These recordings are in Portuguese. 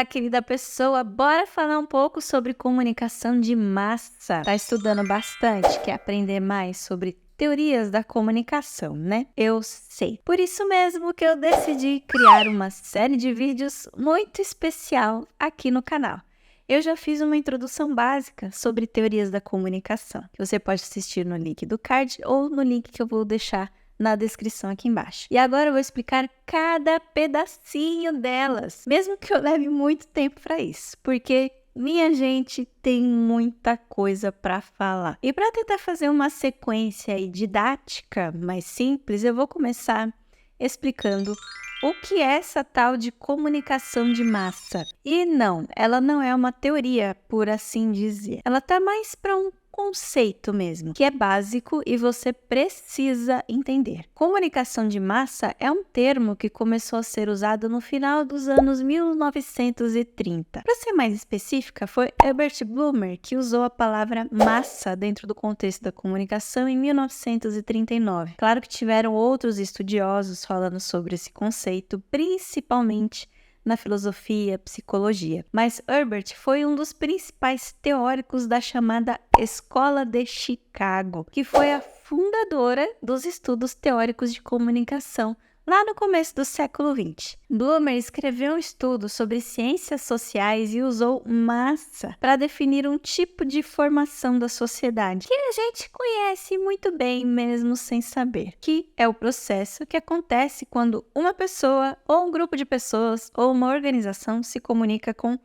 Olá, querida pessoa, bora falar um pouco sobre comunicação de massa. Tá estudando bastante, quer aprender mais sobre teorias da comunicação, né? Eu sei. Por isso mesmo que eu decidi criar uma série de vídeos muito especial aqui no canal. Eu já fiz uma introdução básica sobre teorias da comunicação, que você pode assistir no link do card ou no link que eu vou deixar na descrição aqui embaixo. E agora eu vou explicar cada pedacinho delas, mesmo que eu leve muito tempo para isso, porque minha gente tem muita coisa para falar. E para tentar fazer uma sequência aí didática mais simples, eu vou começar explicando o que é essa tal de comunicação de massa. E não, ela não é uma teoria, por assim dizer. Ela tá mais para um conceito mesmo, que é básico e você precisa entender. Comunicação de massa é um termo que começou a ser usado no final dos anos 1930. Para ser mais específica, foi Herbert Blumer que usou a palavra massa dentro do contexto da comunicação em 1939. Claro que tiveram outros estudiosos falando sobre esse conceito, principalmente na filosofia, psicologia. Mas Herbert foi um dos principais teóricos da chamada Escola de Chicago, que foi a fundadora dos estudos teóricos de comunicação lá no começo do século XX. Blumer escreveu um estudo sobre ciências sociais e usou massa para definir um tipo de formação da sociedade que a gente conhece muito bem mesmo sem saber, que é o processo que acontece quando uma pessoa ou um grupo de pessoas ou uma organização se comunica com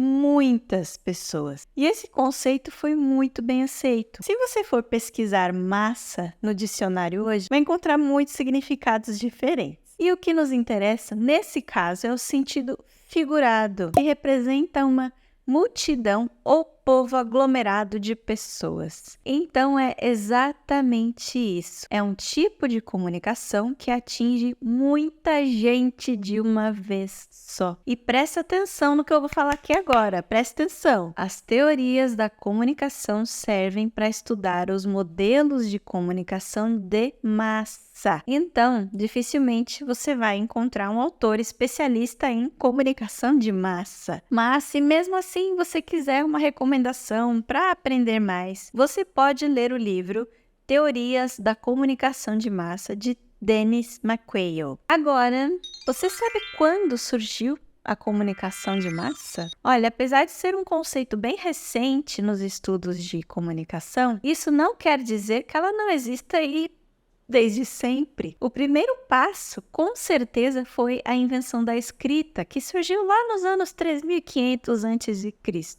muitas pessoas. E esse conceito foi muito bem aceito. Se você for pesquisar massa no dicionário hoje, vai encontrar muitos significados diferentes. E o que nos interessa nesse caso é o sentido figurado, que representa uma multidão ou povo aglomerado de pessoas. Então é exatamente isso. É um tipo de comunicação que atinge muita gente de uma vez só. E presta atenção no que eu vou falar aqui agora. Presta atenção. As teorias da comunicação servem para estudar os modelos de comunicação de massa. Então, dificilmente você vai encontrar um autor especialista em comunicação de massa. Mas se mesmo assim você quiser uma recomendação para aprender mais, você pode ler o livro Teorias da Comunicação de Massa, de Dennis McQuail. Agora, você sabe quando surgiu a comunicação de massa? Olha, apesar de ser um conceito bem recente nos estudos de comunicação, isso não quer dizer que ela não exista aí desde sempre. O primeiro passo, com certeza, foi a invenção da escrita, que surgiu lá nos anos 3500 a.C.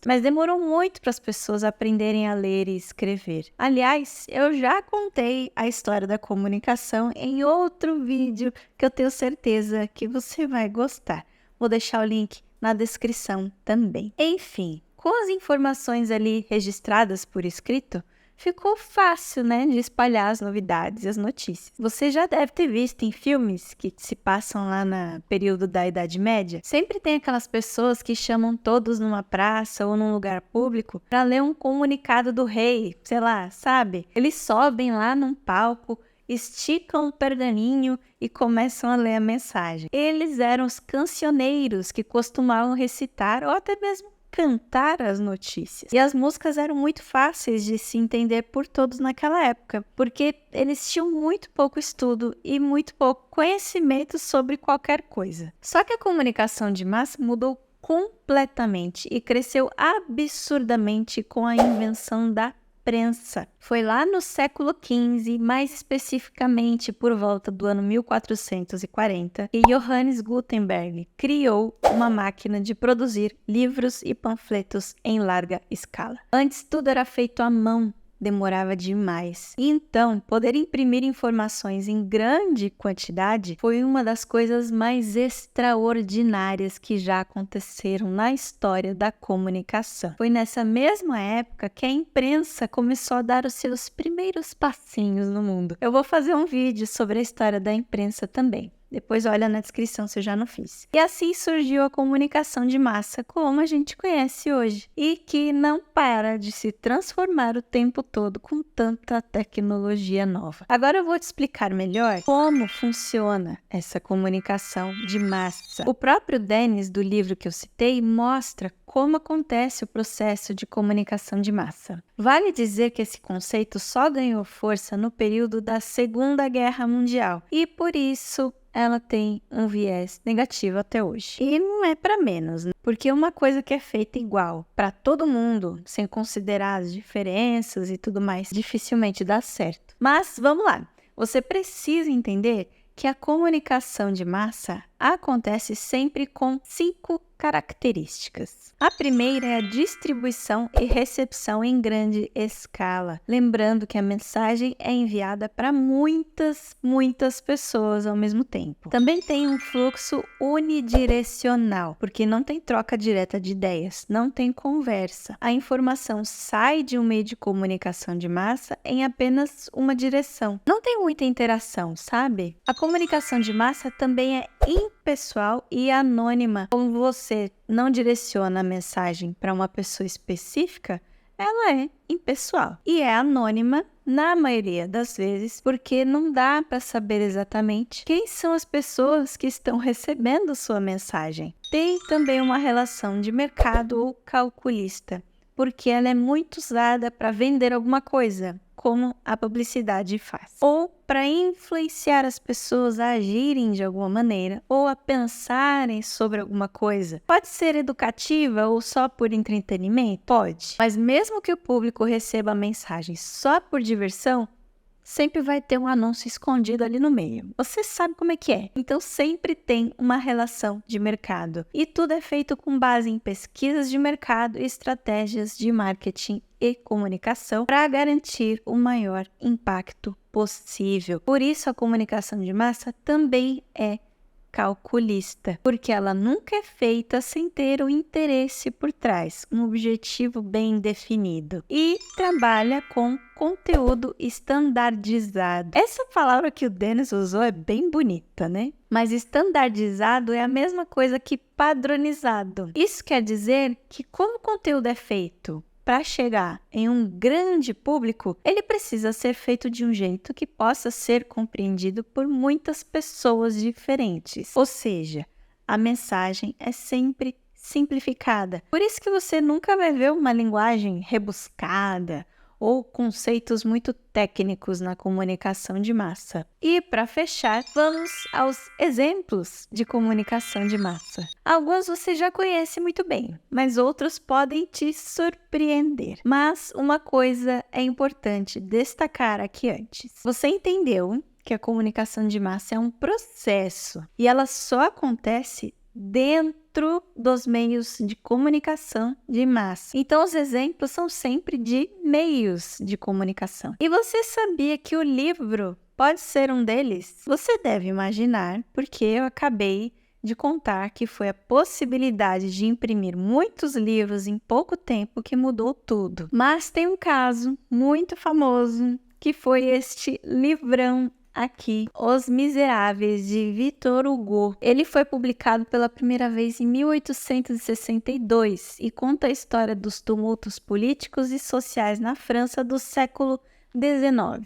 Mas demorou muito para as pessoas aprenderem a ler e escrever. Aliás, eu já contei a história da comunicação em outro vídeo que eu tenho certeza que você vai gostar. Vou deixar o link na descrição também. Enfim, com as informações ali registradas por escrito, ficou fácil, né, de espalhar as novidades e as notícias. Você já deve ter visto em filmes que se passam lá no período da Idade Média. Sempre tem aquelas pessoas que chamam todos numa praça ou num lugar público para ler um comunicado do rei, sei lá, sabe? Eles sobem lá num palco, esticam o pergaminho e começam a ler a mensagem. Eles eram os cancioneiros que costumavam recitar ou até mesmo cantar as notícias. E as músicas eram muito fáceis de se entender por todos naquela época, porque eles tinham muito pouco estudo e muito pouco conhecimento sobre qualquer coisa. Só que a comunicação de massa mudou completamente e cresceu absurdamente com a invenção da prensa. Foi lá no século XV, mais especificamente por volta do ano 1440, que Johannes Gutenberg criou uma máquina de produzir livros e panfletos em larga escala. Antes tudo era feito à mão, demorava demais. E então, poder imprimir informações em grande quantidade foi uma das coisas mais extraordinárias que já aconteceram na história da comunicação. Foi nessa mesma época que a imprensa começou a dar os seus primeiros passinhos no mundo. Eu vou fazer um vídeo sobre a história da imprensa também. Depois olha na descrição se eu já não fiz. E assim surgiu a comunicação de massa como a gente conhece hoje e que não para de se transformar o tempo todo com tanta tecnologia nova. Agora eu vou te explicar melhor como funciona essa comunicação de massa. O próprio Dennis, do livro que eu citei, mostra como acontece o processo de comunicação de massa. Vale dizer que esse conceito só ganhou força no período da Segunda Guerra Mundial e por isso ela tem um viés negativo até hoje. E não é para menos, né? Porque uma coisa que é feita igual para todo mundo, sem considerar as diferenças e tudo mais, dificilmente dá certo. Mas vamos lá, você precisa entender que a comunicação de massa acontece sempre com 5 características. A primeira é a distribuição e recepção em grande escala. Lembrando que a mensagem é enviada para muitas pessoas ao mesmo tempo. Também tem um fluxo unidirecional, porque não tem troca direta de ideias, não tem conversa. A informação sai de um meio de comunicação de massa em apenas uma direção. Não tem muita interação, sabe? A comunicação de massa também é impessoal e anônima. Como você não direciona a mensagem para uma pessoa específica, ela é impessoal e é anônima na maioria das vezes, porque não dá para saber exatamente quem são as pessoas que estão recebendo sua mensagem. Tem também uma relação de mercado ou calculista, porque ela é muito usada para vender alguma coisa, como a publicidade faz, ou para influenciar as pessoas a agirem de alguma maneira ou a pensarem sobre alguma coisa. Pode ser educativa ou só por entretenimento? Pode, mas mesmo que o público receba a mensagem só por diversão, sempre vai ter um anúncio escondido ali no meio. Você sabe como é que é. Então sempre tem uma relação de mercado. E tudo é feito com base em pesquisas de mercado e estratégias de marketing e comunicação para garantir o maior impacto possível. Por isso a comunicação de massa também é calculista, porque ela nunca é feita sem ter o interesse por trás, um objetivo bem definido, e trabalha com conteúdo estandardizado. Essa palavra que o Dennis usou é bem bonita, né? Mas estandardizado é a mesma coisa que padronizado. Isso quer dizer que como o conteúdo é feito para chegar em um grande público, ele precisa ser feito de um jeito que possa ser compreendido por muitas pessoas diferentes. Ou seja, a mensagem é sempre simplificada. Por isso que você nunca vai ver uma linguagem rebuscada ou conceitos muito técnicos na comunicação de massa. E para fechar, vamos aos exemplos de comunicação de massa. Alguns você já conhece muito bem, mas outros podem te surpreender. Mas uma coisa é importante destacar aqui antes. Você entendeu que a comunicação de massa é um processo e ela só acontece dentro dos meios de comunicação de massa. Então, os exemplos são sempre de meios de comunicação. E você sabia que o livro pode ser um deles? Você deve imaginar, porque eu acabei de contar que foi a possibilidade de imprimir muitos livros em pouco tempo que mudou tudo. Mas tem um caso muito famoso, que foi este livrão aqui, Os Miseráveis, de Victor Hugo. Ele foi publicado pela primeira vez em 1862 e conta a história dos tumultos políticos e sociais na França do século XIX.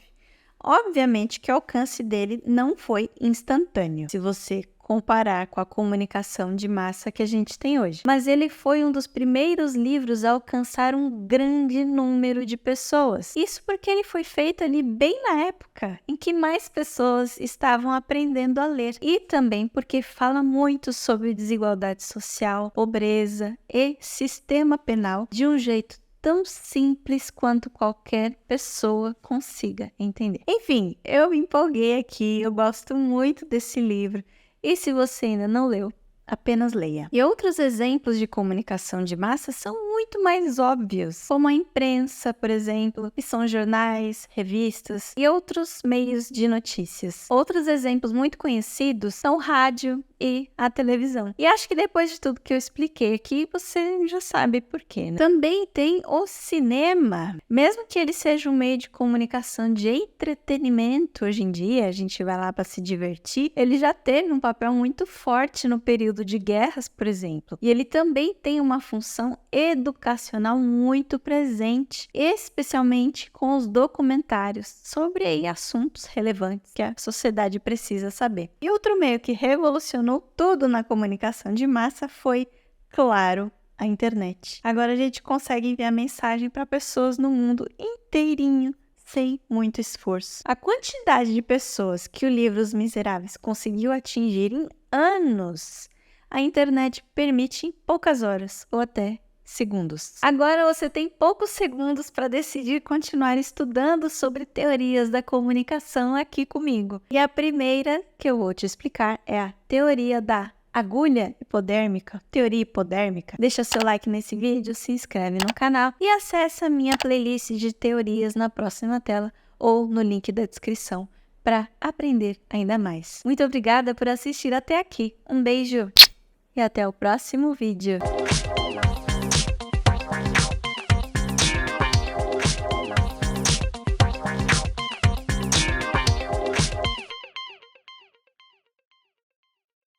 Obviamente que o alcance dele não foi instantâneo, se você comparar com a comunicação de massa que a gente tem hoje. Mas ele foi um dos primeiros livros a alcançar um grande número de pessoas. Isso porque ele foi feito ali bem na época em que mais pessoas estavam aprendendo a ler. E também porque fala muito sobre desigualdade social, pobreza e sistema penal de um jeito tão simples quanto qualquer pessoa consiga entender. Enfim, eu me empolguei aqui, eu gosto muito desse livro. E se você ainda não leu, apenas leia. E outros exemplos de comunicação de massa são muito mais óbvios, como a imprensa, por exemplo, que são jornais, revistas e outros meios de notícias. Outros exemplos muito conhecidos são rádio e a televisão. E acho que depois de tudo que eu expliquei aqui, você já sabe por quê, né? Também tem o cinema. Mesmo que ele seja um meio de comunicação de entretenimento hoje em dia, a gente vai lá para se divertir, ele já teve um papel muito forte no período de guerras, por exemplo. E ele também tem uma função educacional muito presente, especialmente com os documentários sobre aí assuntos relevantes que a sociedade precisa saber. E outro meio que revolucionou tudo na comunicação de massa foi, claro, a internet. Agora a gente consegue enviar mensagem para pessoas no mundo inteirinho sem muito esforço. A quantidade de pessoas que o livro Os Miseráveis conseguiu atingir em anos, a internet permite em poucas horas ou até segundos. Agora você tem poucos segundos para decidir continuar estudando sobre teorias da comunicação aqui comigo. E a primeira que eu vou te explicar é a teoria da agulha hipodérmica, teoria hipodérmica. Deixa seu like nesse vídeo, se inscreve no canal e acessa a minha playlist de teorias na próxima tela ou no link da descrição para aprender ainda mais. Muito obrigada por assistir até aqui. Um beijo e até o próximo vídeo.